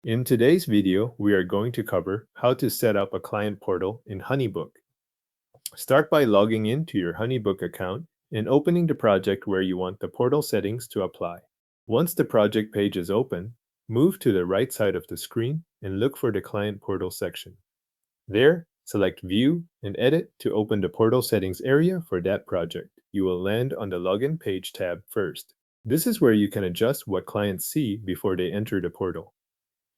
In today's video, we are going to cover how to set up a client portal in HoneyBook. Start by logging in to your HoneyBook account and opening the project where you want the portal settings to apply. Once the project page is open, move to the right side of the screen and look for the Client Portal section. There, select View and Edit to open the portal settings area for that project. You will land on the Login Page tab first. This is where you can adjust what clients see before they enter the portal.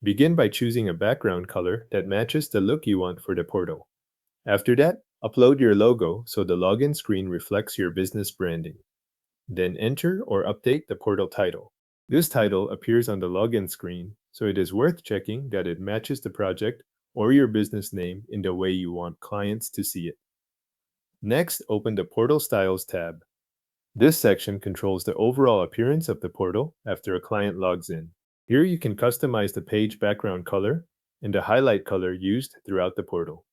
Begin by choosing a background color that matches the look you want for the portal. After that, upload your logo so the login screen reflects your business branding. Then enter or update the portal title. This title appears on the login screen, so it is worth checking that it matches the project or your business name in the way you want clients to see it. Next, open the Portal Styles tab. This section controls the overall appearance of the portal after a client logs in. Here you can customize the page background color and the highlight color used throughout the portal.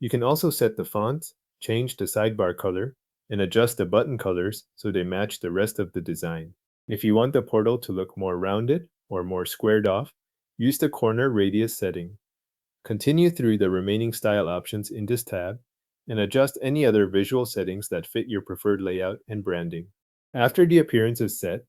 You can also set the font, change the sidebar color, and adjust the button colors so they match the rest of the design. If you want the portal to look more rounded or more squared off, use the corner radius setting. Continue through the remaining style options in this tab and adjust any other visual settings that fit your preferred layout and branding. After the appearance is set,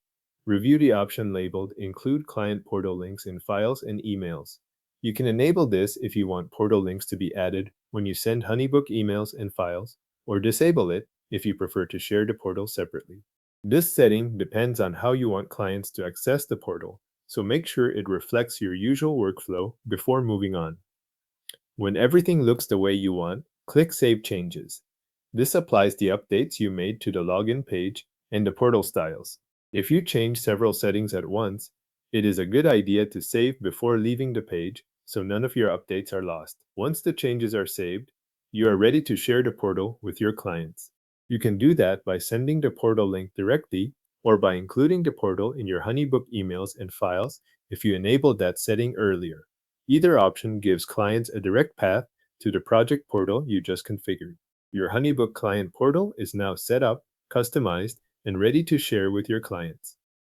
review the option labeled Include Client Portal Links in Files and Emails. You can enable this if you want portal links to be added when you send HoneyBook emails and files, or disable it if you prefer to share the portal separately. This setting depends on how you want clients to access the portal, so make sure it reflects your usual workflow before moving on. When everything looks the way you want, click Save Changes. This applies the updates you made to the login page and the portal styles. If you change several settings at once, it is a good idea to save before leaving the page so none of your updates are lost. Once the changes are saved, you are ready to share the portal with your clients. You can do that by sending the portal link directly or by including the portal in your HoneyBook emails and files if you enabled that setting earlier. Either option gives clients a direct path to the project portal you just configured. Your HoneyBook client portal is now set up, customized, and ready to share with your clients.